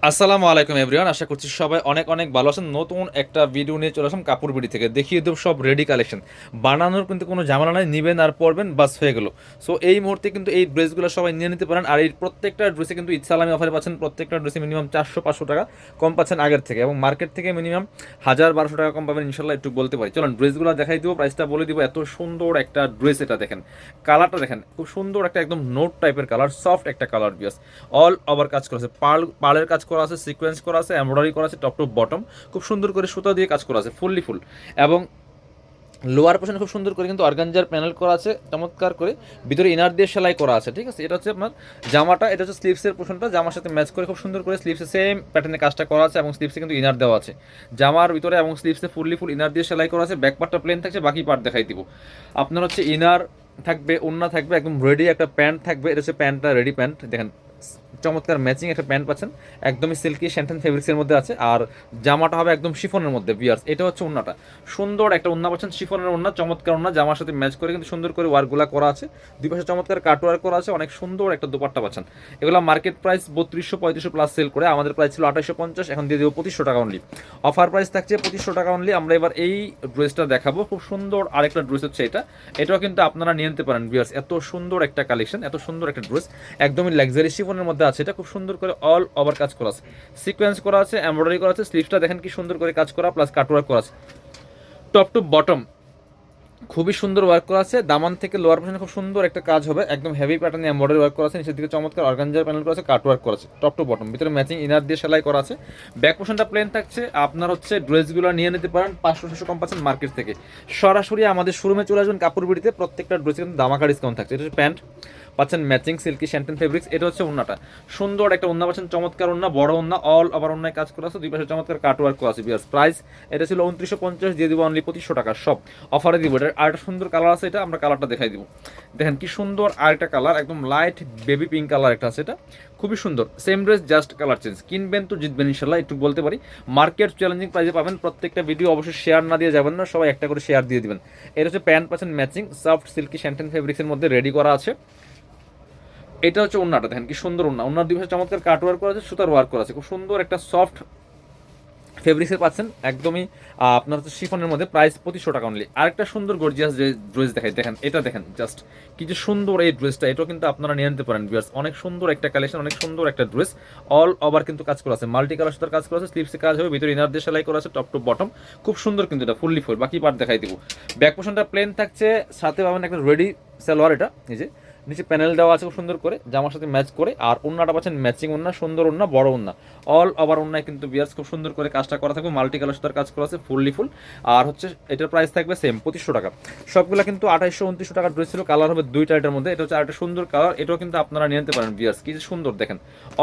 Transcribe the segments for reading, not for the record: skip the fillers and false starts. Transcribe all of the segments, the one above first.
আসসালামু আলাইকুম এভরিওয়ান, আশা করছি সবাই অনেক অনেক ভালো আছেন। নতুন একটা ভিডিও নিয়ে চলে আসলাম কাপড় বিডি থেকে। দেখিয়ে দেবো সব রেডি কালেকশন, বানানোর কিন্তু কোনো ঝামেলা নাই, নিবেন আর পরবেন বাস হয়ে গেল। সো এই মুহূর্তে কিন্তু এই ড্রেসগুলো সবাই নিয়ে নিতে পারেন। আর এই প্রত্যেকটা ড্রেসে কিন্তু ঈদ সালামি অফারে পাচ্ছেন। প্রত্যেকটা ড্রেসে মিনিমাম 400-500 টাকা কম পাচ্ছেন আগের থেকে, এবং মার্কেট থেকে মিনিমাম 1000-1200 টাকা কম পাবেন ইনশাল্লাহ। একটু বলতে পারি, চলুন ড্রেসগুলো দেখাই দিব, প্রাইসটা বলে দিব। এত সুন্দর একটা ড্রেস, এটা দেখেন, কালারটা দেখেন, খুব সুন্দর একটা একদম নোট টাইপের কালার, সফট একটা কালার বিয়াস। অল ওভার কাজ করা আছে, পার্লের কাজ করা আছে, সিকোয়েন্স করা আছে, এমব্রয়ডারি করা আছে, টপ টু বটম খুব সুন্দর করে সুতা দিয়ে কাজ করা আছে, ফুললি ফুল। এবং লোয়ার পোর্শনে খুব সুন্দর করে কিন্তু অর্গানজার প্যানেল করা আছে চমৎকার করে, ভিতরে ইনার দিয়ে সেলাই করা আছে, ঠিক আছে। এটা হচ্ছে আপনার জামাটা, এটা হচ্ছে স্লিভসের পোর্শনটা, জামার সাথে ম্যাচ করে খুব সুন্দর করে স্লিভসে সেম প্যাটার্নে কাজটা করা আছে, এবং স্লিভসে কিন্তু ইনার দেওয়া আছে জামার ভিতরে, এবং স্লিভসে ফুললি ফুল ইনার দিয়ে সেলাই করা আছে। ব্যাক পার্টটা প্লেন থাকছে, বাকি পার্ট দেখাই দিব। আপনার হচ্ছে ইনার থাকবে, ওড়না থাকবে, একদম রেডি একটা প্যান্ট থাকবে। এটা হচ্ছে প্যান্টটা, রেডি প্যান্ট দেখেন, চমৎকার ম্যাচিং একটা প্যান্ট পাচ্ছেন, একদমই সিল্কি শ্যান্টেন ফেব্রিক্সের মধ্যে আছে। আর জামাটা হবে একদম শিফনের মধ্যে বিয়ার্স। এটা হচ্ছে ওন্নাটা, সুন্দর একটা ওন্না পাচ্ছেন, শিফনের ওন্না, চমৎকার ওন্না, জামার সাথে ম্যাচ করে কিন্তু সুন্দর করে ওয়ার্কগুলা করা আছে, দুই পাশে চমৎকার কাট ওয়ার্ক করা আছে, অনেক সুন্দর একটা দুপাট্টা পাচ্ছেন। এগুলো মার্কেট প্রাইস 3200-3500 প্লাস সেল করে, আমাদের প্রাইস ছিল 2850, এখন দিয়ে দেবো 2500 টাকা অনলি। অফার প্রাইস থাকছে 2500 টাকা অনলি। আমরা এবার এই ড্রেসটা দেখাবো, খুব সুন্দর আরেকটা ড্রেস হচ্ছে এটা, এটাও কিন্তু আপনারা নিয়ে নিতে পারেন বিয়ার্স। এত সুন্দর একটা কালেকশন, এত সুন্দর একটা ড্রেস, একদমই লাক্সারি শিফনের মধ্যে আছে। এটা খুব সুন্দর করে অল ওভার কাজ করা আছে, সিকোয়েন্স করা আছে, এমব্রয়ডারি করা আছে, স্লিভসটা দেখেন কি সুন্দর করে কাজ করা, প্লাস কাটওয়ার্ক করা আছে, টপ টু বটম খুবই সুন্দর ওয়ার্ক করা আছে। দামান থেকে লোয়ার পোর্শনে খুব সুন্দর একটা কাজ হবে, একদম হেভি প্যাটার্নে এমব্রয়ডারি ওয়ার্ক করা আছে, নিচের দিকে চমৎকার অর্গানজার প্যানেল করা আছে, কাট ওয়ার্ক করা আছে, টপ টু বটম, ভিতরে ম্যাচিং ইনার দিয়ে সেলাই করা আছে। ব্যাক পোর্শনটা প্লেন থাকছে। আপনার হচ্ছে ড্রেসগুলো নিয়ে নিতে পারেন 500-600 কম পাচ্ছেন মার্কেট থেকে। সরাসরি আমাদের শোরুমে চলে আসবেন কাপড় বিড়িতে, প্রত্যেকটা ড্রেসে কিন্তু দামাকা ডিসকাউন্ট থাকছে। এটা হচ্ছে প্যান্ট পাচ্ছেন ম্যাচিং সিল্কি শ্যান্টেন ফেব্রিক্স। এটা হচ্ছে ওন্নাটা, সুন্দর একটা ওন্না পাচ্ছেন, চমৎকার ওন্না, বড় ওন্না, অল ওভার ওন্নায় কাজ করা আছে, দুই পাশে চমৎকার কাট ওয়ার্ক করা আছে বিয়ার্স। প্রাইস এটা ছিল 2950, দিয়ে দিব অনলি 2500 টাকা, সব অফারে দিব। এটা আর একটা সুন্দর কালার আছে, এটা আমরা কালারটা দেখাই দিব। দেখেন কি সুন্দর আরেকটা কালার, একদম লাইট বেবি পিঙ্ক কালার একটা আছে, এটা খুবই সুন্দর। Same dress, just colour change. কিনবেন তো জিতবেন ইনশাল্লাহ, একটু বলতে পারি। মার্কেট চ্যালেঞ্জিং প্রাইসে পাবেন। প্রত্যেকটা ভিডিও অবশ্যই শেয়ার না দিয়ে যাবেন না, সবাই একটা করে শেয়ার দিয়ে দিবেন। এটা হচ্ছে প্যান্ট পাচ্ছেন ম্যাচিং, সফট সিল্কি শ্যান্টেন ফেব্রিক্সের মধ্যে রেডি করা আছে। এটা হচ্ছে ওন্নাটা, দেখেন কি সুন্দর ওন্না, ওন্নার দুই পাশে চমৎকার কাট ওয়ার্ক করা আছে, সুতার ওয়ার্ক করা আছে, খুব সুন্দর একটা সফট ফেব্রিক্সের পাচ্ছেন, একদমই আপনার হচ্ছে শিফনের মধ্যে। প্রাইস 2500 টাকা অনলি। আরেকটা সুন্দর গর্জিয়াস যে ড্রেস দেখাই, দেখেন এটা দেখেন, জাস্ট কি যে সুন্দর এই ড্রেসটা, এটাও কিন্তু আপনারা নিয়ে নিতে পারেন ভিউয়ার্স। অনেক সুন্দর একটা কালেকশন, অনেক সুন্দর একটা ড্রেস, অল ওভার কিন্তু কাজ করা আছে, মাল্টি কালার সুতার কাজ করা আছে, স্লিভসে কাজ হবে, ভিতরে ইনার দিয়ে সেলাই করা আছে, টপ টু বটম খুব সুন্দর কিন্তু এটা ফুললি ফুল। বাকি পার্ট দেখাই দিব। ব্যাক পোর্শনটা প্লেন থাকছে, সাথে পাবেন একটা রেডি সালোয়ার, এটা এই যে নিচে প্যানেল দেওয়া আছে খুব সুন্দর করে, জামার সাথে ম্যাচ করে। আর ওন্নাটা পাচ্ছেন ম্যাচিং ওন্না, সুন্দর ওন্না, বড় ওন্না, অল ওভার ওন্নায় কিন্তু বিয়ার্স খুব সুন্দর করে কাজটা করা থাকবে, মাল্টি কালার সুতার কাজ করা আছে, ফুললি ফুল। আর হচ্ছে এটার প্রাইস থাকবে সেম 2500 টাকা। সবগুলো কিন্তু 2800-2900 টাকার ড্রেস ছিল, কালার হবে দুইটা এটার মধ্যে। এটা হচ্ছে আরেকটা সুন্দর কালার, এটাও কিন্তু আপনারা নিয়ে নিতে পারেন বিয়ার্স। কি যে সুন্দর দেখেন,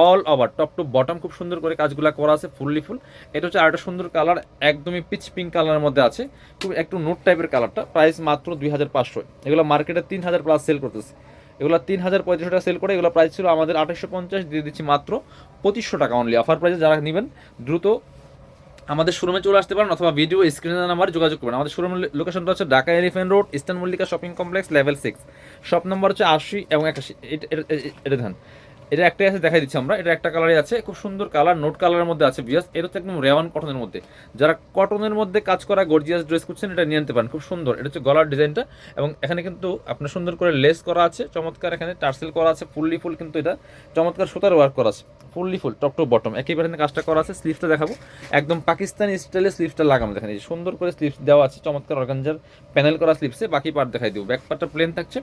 all over top to bottom খুব সুন্দর করে কাজগুলো করা আছে, ফুললি ফুল। এটা হচ্ছে আরেকটা সুন্দর কালার, একদমই পিচ পিঙ্ক কালারের মধ্যে আছে, খুব একটু নোট টাইপের কালারটা। প্রাইস মাত্র 2500। এগুলো মার্কেটে 3000 প্লাস সেল করতেছে, এগুলো 3500 টাকা সেল করে। এগুলো প্রাইস ছিল আমাদের 2850, দিয়ে দিচ্ছি মাত্র 2500 টাকা অনলি। অফার প্রাইসে যারা নেবেন দ্রুত আমাদের শোরুমে চলে আসতে পারেন, অথবা ভিডিও স্ক্রিনের নাম্বারে যোগাযোগ করবেন। আমাদের শোরুমের লোকেশনটা হচ্ছে Dhaka elephant road, eastern Mallika shopping complex, level 6, shop number হচ্ছে 80 এবং 81। এটা ধান, এটা একটাই আছে, দেখাই দিচ্ছি আমরা। এটা একটা কালারই আছে, খুব সুন্দর কালার, নোট কালারের মধ্যে আছে বিয়াস। এটা হচ্ছে একদম রেওয়ান কটনের মধ্যে, যারা কটনের মধ্যে কাজ করা গর্জিয়াস ড্রেস করছেন এটা নিয়ে নিতে পারেন, খুব সুন্দর। এটা হচ্ছে গলার ডিজাইনটা, এবং এখানে কিন্তু আপনার সুন্দর করে লেস করা আছে, চমৎকার এখানে টার্সেল করা আছে, ফুললি ফুল কিন্তু এটা চমৎকার সুতার ওয়ার্ক করা আছে, fully full top to bottom একই প্যাটার্নে কাজটা করা আছে। স্লিভসটা দেখাবো, একদম পাকিস্তানি স্টাইলে স্লিভসটা লাগানো, দেখেন এই সুন্দর করে স্লিভস দেওয়া আছে, চমৎকার অর্গানজার প্যানেল করা স্লিভসে। বাকি পার্ট দেখাই দিব। ব্যাক পার্টটা প্লেন থাকছে,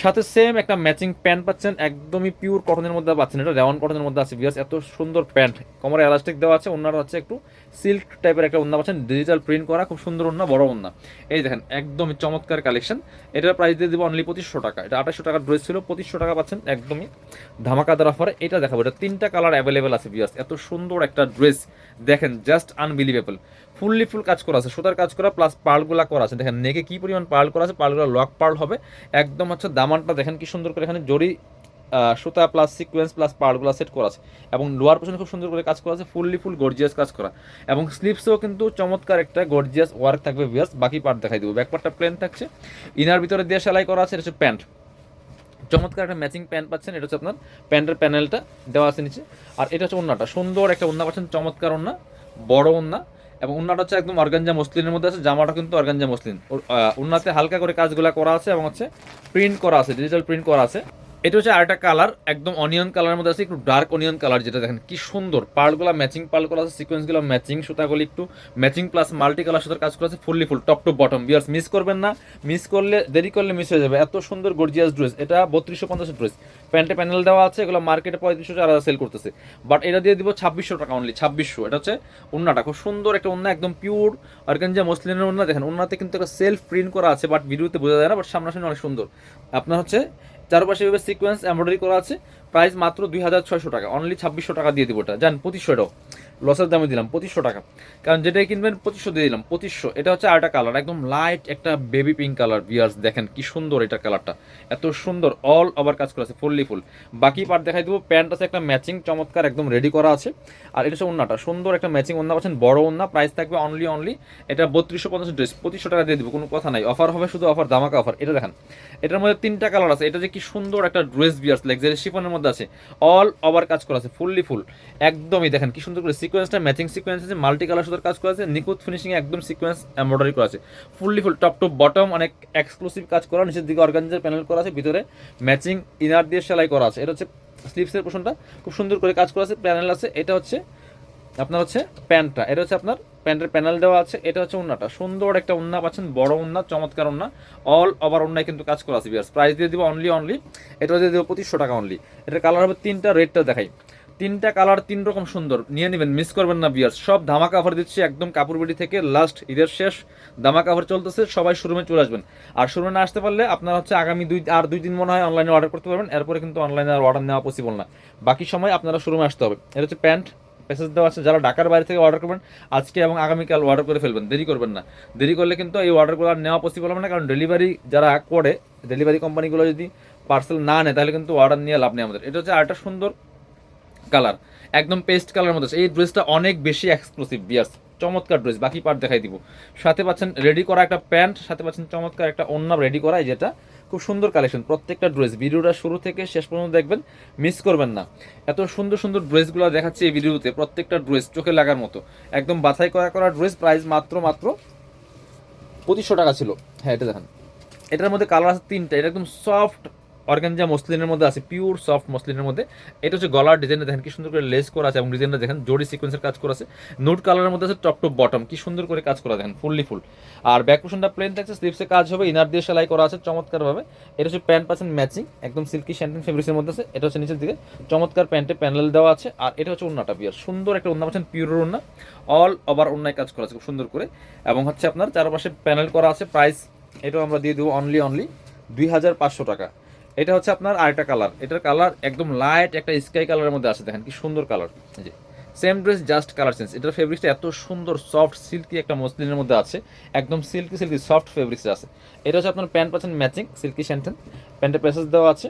সাথে সেম একটা ম্যাচিং প্যান্ট পাচ্ছেন, একদমই পিওর কটনের মধ্যে পাচ্ছেন, এটা রেওয়ান কটনের মধ্যে আছে বিয়াস। এত সুন্দর প্যান্ট, কোমরে এলাস্টিক দেওয়া আছে, ওনার হচ্ছে একটু সিল্ক টাইপের একটা ওন্না পাচ্ছেন, ডিজিটাল প্রিন্ট করা, খুব সুন্দর ওন্না, বড় ওন্না। এই দেখেন একদমই চমৎকার কালেকশন। এটার প্রাইস দিয়ে দিব অনলি 2500 টাকা। এটা 2800 টাকার ড্রেস ছিল, 2500 টাকা পাচ্ছেন একদমই ধামাকাদার অফারে। এটা দেখাবো, এটা 3টা কালার অ্যাভেলেবেল আছে বিয়াস। এত সুন্দর একটা ড্রেস দেখেন, জাস্ট আনবিলিভেবল, ফুললি ফুল কাজ করা আছে, সুতার কাজ করা, প্লাস পার্লগুলা করা আছে। দেখেন নেকে কি পরিমাণ পার্ল করা আছে, পার্লগুলো লক পার্ল হবে একদম। হচ্ছে দামানটা দেখেন কি সুন্দর করে, এখানে জরি সুতা প্লাস সিকোয়েন্স প্লাস পার্লগুলো সেট করা আছে, এবং লোয়ার পোর্শনে খুব সুন্দর করে কাজ করা আছে, ফুললি ফুল গর্জিয়াস কাজ করা। এবং স্লিভসেও কিন্তু চমৎকার একটা গর্জিয়াস ওয়ার্ক থাকবে বিয়াস। বাকি পার্ট দেখাই দেবো। ব্যাক পার্টটা প্লেন থাকছে, ইনার ভিতরে দিয়ে সেলাই করা আছে। এটা হচ্ছে প্যান্ট, চমৎকার একটা ম্যাচিং প্যান্ট পাচ্ছেন, এটা হচ্ছে আপনার প্যান্টের প্যানেলটা দেওয়া আছে নিচে। আর এটা হচ্ছে ওন্নাটা, সুন্দর একটা ওন্না পাচ্ছেন, চমৎকার ওন্না, বড় ওন্না, এবং ওন্নাটা হচ্ছে একদম অর্গানজা মসলিনের মধ্যে আছে, জামাটা কিন্তু অর্গানজা মসলিন, ওন্নাতে হালকা করে কাজগুলো করা আছে এবং হচ্ছে প্রিন্ট করা আছে, ডিজিটাল প্রিন্ট করা আছে। এটা হচ্ছে আরেকটা কালার, একদম অনিয়ন কালারের মধ্যে আছে, একটু ডার্ক অনিয়ন কালার, যেটা দেখেন কি সুন্দর, পার্লগুলো ম্যাচিং পার্ল করা আছে, সিকোয়েন্সগুলো ম্যাচিং, সুতাগুলো একটু ম্যাচিং প্লাস মাল্টি কালার সুতার কাজ করা আছে, fully full top to bottom. বিয়ার্স মিস করবেন না, মিস করলে দেরি করলে মিস হয়ে যাবে, এত সুন্দর গর্জিয়াস ড্রেস। এটা 3250 ড্রেস, প্যান্টে প্যানেল দেওয়া আছে, এগুলো মার্কেটে 3500 সেল করতেছে, বাট এটা দিয়ে দিব 2600 টাকা অনলি, 2600। এটা হচ্ছে ওন্নাটা, খুব সুন্দর একটা ওন্না, একদম পিওর অর্গানজা মসলিনের ওন্না। দেখেন ওন্নাতে কিন্তু একটা সেলফ প্রিন্ট করা আছে, বাট ভিডিওতে বোঝা যায় না, বাট সামনাসামনি অনেক সুন্দর। আপনার হচ্ছে চারপাশে এভাবে সিকোয়েন্স এমব্রয়ডারি করা আছে, প্রাইস মাত্র 2600 টাকা, অনলি 2600 টাকা দিয়ে দিব। এটা জান 2500, এটাও লসের দামে দিলাম 2500 টাকা, কারণ যেটাই কিনবেন 2500 দিয়ে দিলাম 2500। এটা হচ্ছে আরেকটা কালার, একদম লাইট একটা বেবি পিঙ্ক কালার। ভিউয়ার্স দেখেন কি সুন্দর এটা কালারটা, এত সুন্দর, অল ওভার কাজ করা আছে, ফুললি ফুল। বাকি পার্ট দেখাই দেবো। প্যান্ট আছে একটা ম্যাচিং, চমৎকার একদম রেডি করা আছে। আর এটা হচ্ছে ওন্নাটা, সুন্দর একটা ম্যাচিং ওন্না পাচ্ছেন, বড় ওন্না, প্রাইস থাকবে অনলি এটা 3250 ড্রেস 2500 টাকা দিয়ে দিব, কোনো কথা নাই, অফার হবে, শুধু অফার, ধামাকা অফার। এটা দেখেন, এটার মধ্যে 3টা কালার আছে। এটা যে কি সুন্দর একটা ড্রেস, ভিউয়ার্স লাক্সারি শিফনের মধ্যে আছে, অল ওভার কাজ করা আছে, ফুললি ফুল, একদমই দেখেন কি সুন্দর করে সিকোয়েন্সটা ম্যাচিং সিকোয়েন্স আছে, মাল্টি কালার সুতার কাজ করা আছে, নিখুঁত ফিনিশিং, একদম সিকোয়েন্স এমব্রয়ডারি করা আছে, fully full top to bottom, অনেক এক্সক্লুসিভ কাজ করা, নিচের দিকে অর্গানজার প্যানেল করা আছে, ভিতরে ম্যাচিং ইনার দিয়ে সেলাই করা আছে। এটা হচ্ছে স্লিভসের পোর্শনটা, খুব সুন্দর করে কাজ করা আছে, প্যানেল আছে। এটা হচ্ছে আপনার হচ্ছে প্যান্টটা, এটা হচ্ছে আপনার প্যান্টের প্যানেল দেওয়া আছে। এটা হচ্ছে ওন্নাটা, সুন্দর একটা ওন্না পাচ্ছেন, বড় ওন্না, চমৎকার ওন্না, অল ওভার ওন্নায় কিন্তু কাজ করা আছে। বিয়ার্স প্রাইস দিয়ে দিব অনলি এটা দিয়ে দেবো 2500 টাকা অনলি। এটার কালার হবে 3টা, রেডটা দেখাই, 3টা কালার 3 রকম সুন্দর, নিয়ে নেবেন, মিস করবেন না বিয়ার্স। সব ধামাকা অফার দিচ্ছি একদম, কাপড় বিডি থেকে লাস্ট ঈদের শেষ ধামাকা অফার চলতেছে, সবাই শোরুমে চলে আসবেন। আর শোরুমে না আসতে পারলে আপনার হচ্ছে আগামী 2 দিন মনে হয় অনলাইনে অর্ডার করতে পারবেন, এরপরে কিন্তু অনলাইনে আর অর্ডার নেওয়া পসিবল না, বাকি সময় আপনারা শোরুমে আসতে হবে। এটা হচ্ছে প্যান্ট, প্যাসেজ দেওয়া আছে। যারা ঢাকার বাইরে থেকে অর্ডার করবেন, আজকে এবং আগামীকাল অর্ডার করে ফেলবেন, দেরি করবেন না। দেরি করলে কিন্তু এই অর্ডারগুলো আর নেওয়া পসিবল হবে না, কারণ ডেলিভারি যারা করে, ডেলিভারি কোম্পানিগুলো যদি পার্সেল না নেয়, তাহলে কিন্তু অর্ডার নিয়ে লাভ নেই আমাদের। এটা হচ্ছে আরেকটা সুন্দর কালার, একদম পেস্ট কালারের মধ্যে আছে। এই ড্রেসটা অনেক বেশি এক্সক্লুসিভ বিয়ার্স, চমৎকার ড্রেস। বাকি পার্ট দেখাই দিব। সাথে পাচ্ছেন রেডি করা একটা প্যান্ট, সাথে পাচ্ছেন চমৎকার একটা ওন্না রেডি করা, যেটা খুব সুন্দর কালেকশন। প্রত্যেকটা ড্রেস ভিডিওটা শুরু থেকে শেষ পর্যন্ত দেখবেন, মিস করবেন না। এত সুন্দর সুন্দর ড্রেসগুলো দেখাচ্ছি এই ভিডিওতে, প্রত্যেকটা ড্রেস চোখে লাগার মতো, একদম বাছাই করা ড্রেস। প্রাইস মাত্র 2500 টাকা ছিল। হ্যাঁ এটা দেখেন, এটার মধ্যে কালার আছে 3টা। এটা একদম সফট অর্গানজা মসলিনের মধ্যে আছে, পিওর সফট মসলিনের মধ্যে। এটা হচ্ছে গলার ডিজাইনটা দেখেন কি সুন্দর করে লেস করা আছে, এবং ডিজাইনটা দেখেন জড়ি সিকোয়েন্সের কাজ করা আছে, নোট কালারের মধ্যে আছে, টপ টু বটম কি সুন্দর করে কাজ করা দেখেন, ফুললি ফুল। আর ব্যাক পোর্শনটা প্লেন থাকছে, স্লিভসে কাজ হবে, ইনার দিয়ে সেলাই করা আছে চমৎকারভাবে। এটা হচ্ছে প্যান্ট পাচ্ছেন ম্যাচিং, একদম সিল্কি শ্যান্টিন ফেব্রিক্সের মধ্যে আছে। এটা হচ্ছে নিচের দিকে চমৎকার প্যান্টে প্যানেল দেওয়া আছে। আর এটা হচ্ছে ওন্নাটা, বিয়ার সুন্দর একটা ওন্না পাচ্ছেন, পিওর ওন্না, অল ওভার ওন্নায় কাজ করা আছে খুব সুন্দর করে, এবং হচ্ছে আপনার চারপাশে প্যানেল করা আছে। প্রাইস এটাও আমরা দিয়ে দেবো অনলি 2500 টাকা। এটা হচ্ছে আপনার আরেকটা কালার, এটার কালার একদম লাইট একটা স্কাই কালারের মধ্যে আছে, দেখেন কি সুন্দর কালার। জি same dress, just colour change. এটার ফেব্রিক্সটা এত সুন্দর, সফট সিল্কি একটা মসলিনের মধ্যে আছে, একদম সিল্কি সফট ফেব্রিক্স আছে। এটা হচ্ছে আপনার প্যান্ট পাচ্ছেন ম্যাচিং, সিল্কি শ্যান্টেন, প্যান্টের প্যাসেজ দেওয়া আছে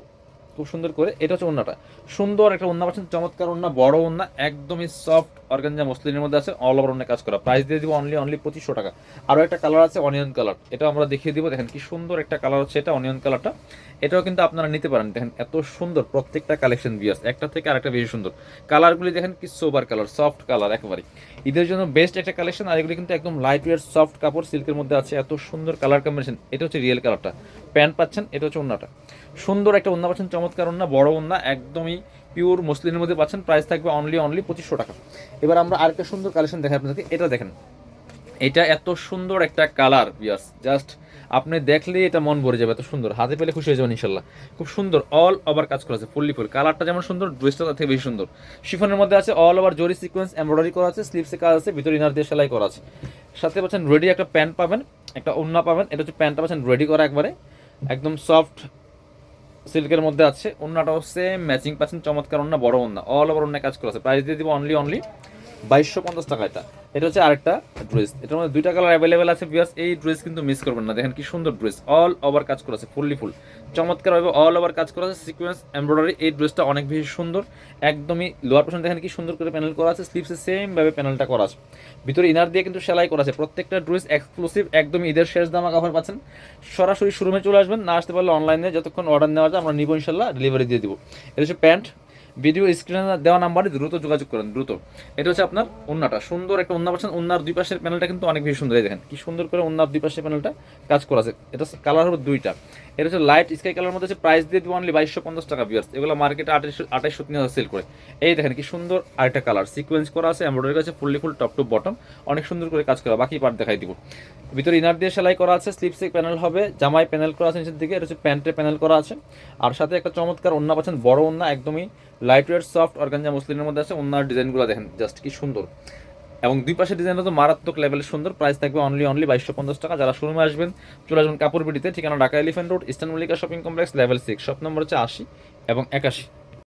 খুব সুন্দর করে। এটা হচ্ছে ওন্নাটা, সুন্দর একটা ওন্না পাচ্ছেন, চমৎকার ওন্না, বড় ওন্না, একদমই সফট অর্গানজা মসলিনের মধ্যে আছে, অল ওভার ওন্না কাজ করা। প্রাইস দিয়ে দিব অনলি 2500 টাকা। আরও একটা কালার আছে অনিয়ন কালার, এটা আমরা দেখিয়ে দিব। দেখেন কি সুন্দর একটা কালার হচ্ছে এটা, অনিয়ন কালারটা। এটাও কিন্তু আপনারা নিতে পারেন, দেখেন এত সুন্দর প্রত্যেকটা কালেকশন বিয়াস, একটা থেকে আরেকটা বেশি সুন্দর। কালারগুলি দেখেন কি সোবার কালার, সফট কালার একেবারে, ঈদের জন্য বেস্ট একটা কালেকশন। আর এগুলি কিন্তু একদম লাইট ওয়েট সফট কাপড়, সিল্কের মধ্যে আছে, এত সুন্দর কালার কম্বিনেশন। এটা হচ্ছে রিয়েল কালারটা, প্যান্ট পাচ্ছেন, এটা হচ্ছে ওন্নাটা, সুন্দর একটা ওন্না পাচ্ছেন, চমৎকার ওন্না, বড় ওন্না, একদমই পিওর মসলিনের মধ্যে পাচ্ছেন। প্রাইস থাকবে অনলি 2500 টাকা। এবার আমরা আরেকটা সুন্দর কালেকশন দেখাই আপনাদেরকে, এটা দেখেন, এটা এত সুন্দর একটা কালার বিয়ার্স, জাস্ট আপনি দেখলেই এটা মন ভরে যাবে, এত সুন্দর, হাতে পেলে খুশি হয়ে যাবেন ইনশাল্লাহ। খুব সুন্দর অল ওভার কাজ করা আছে, ফুললি ফুল। কালারটা যেমন সুন্দর, ড্রেসটা তার থেকে বেশি সুন্দর। শিফনের মধ্যে আছে, অল ওভার জরি সিকোয়েন্স এমব্রয়ডারি করা আছে, স্লিভসে কাজ আছে, ভিতরে ইনার দিয়ে সেলাই করা আছে। সাথে পাচ্ছেন রেডি একটা প্যান্ট পাবেন, একটা ওন্না পাবেন। এটা হচ্ছে প্যান্টটা পাচ্ছেন রেডি করা একবারে, একদম সফট সিল্কের মধ্যে আছে। ওন্নাটাও সেম ম্যাচিং পাচ্ছেন, চমৎকার ওন্না, বড় ওন্না, অল ওভার ওন্নায় কাজ করা আছে। প্রাইস দিয়ে দিব অনলি 2250 টাকা এটা। এটা হচ্ছে আরেকটা ড্রেস, এটার মধ্যে দুইটা কালার অ্যাভেলেবেল আছে ভিউয়ার্স। এই ড্রেস কিন্তু মিস করবেন না, দেখেন কি সুন্দর ড্রেস, অল ওভার কাজ করা আছে, ফুললি ফুল চমৎকারভাবে অল ওভার কাজ করা আছে, সিকোয়েন্স এমব্রয়ডারি। এই ড্রেসটা অনেক বেশি সুন্দর, একদমই লোয়ার পোর্শন দেখেন কি সুন্দর করে প্যানেল করা আছে, স্লিভসে সেম ভাবে প্যানেলটা করা আছে, ভিতরে ইনার দিয়ে কিন্তু সেলাই করা আছে। প্রত্যেকটা ড্রেস এক্সক্লুসিভ, একদম ঈদের শেষ দামা কভার পাচ্ছেন। সরাসরি শোরুমে চলে আসবেন, না আসতে পারলে অনলাইনে যতক্ষণ অর্ডার নেওয়া যায় আমরা নিব, ইনশাল্লাহ ডেলিভারি দিয়ে দিব। এটা হচ্ছে প্যান্ট, ভিডিও স্ক্রিনে দেওয়া নাম্বারে দ্রুত যোগাযোগ করেন, দ্রুত। এটা হচ্ছে আপনার ওন্নাটা, সুন্দর একটা ওন্না পাচ্ছেন। ওন্নার দুই পাশের প্যানেলটা কিন্তু অনেক বেশি সুন্দর, এই দেখেন কি সুন্দর করে ওন্নার দুই পাশের প্যানেলটা কাজ করা আছে। এটা কালার হবে দুইটা, এটা হচ্ছে লাইট স্কাই কালার মধ্যে হচ্ছে, প্রাইস দিয়ে দিব অনলি 2250 টাকা ভিউয়ার্স। এগুলো মার্কেটে 2800-3000 সেল করে। এই দেখেন কি সুন্দর আরেকটা কালার, সিকোয়েন্স করা আছে, এমব্রয়ডারি আছে, fully full top to bottom, অনেক সুন্দর করে কাজ করা। বাকি পার্ট দেখাই দিব। ভিতরে ইনার দিয়ে সেলাই করা আছে, স্লিপসে প্যানেল হবে, জামাই প্যানেল করা আছে নিচের দিকে, এটা হচ্ছে প্যান্টের প্যানেল করা আছে। আর সাথে একটা চমৎকার ওন্না পাচ্ছেন, বড় ওন্না, একদমই লাইট ওয়েট সফট অর্গানজা মসলিনের মধ্যে আছে। ওন্নার ডিজাইনগুলো দেখেন জাস্ট কি সুন্দর, এবং দুই পাশের ডিজাইনটা তো মারাত্মক লেভেলের সুন্দর। প্রাইস থাকবে অনলি 2250 টাকা। যারা শোরুমে আসবেন চলে আসবেন কাপড় বিডিতে, ঠিকানা Dhaka elephant road, eastern Mallika shopping complex, level 6, shop number হচ্ছে 80 এবং 81।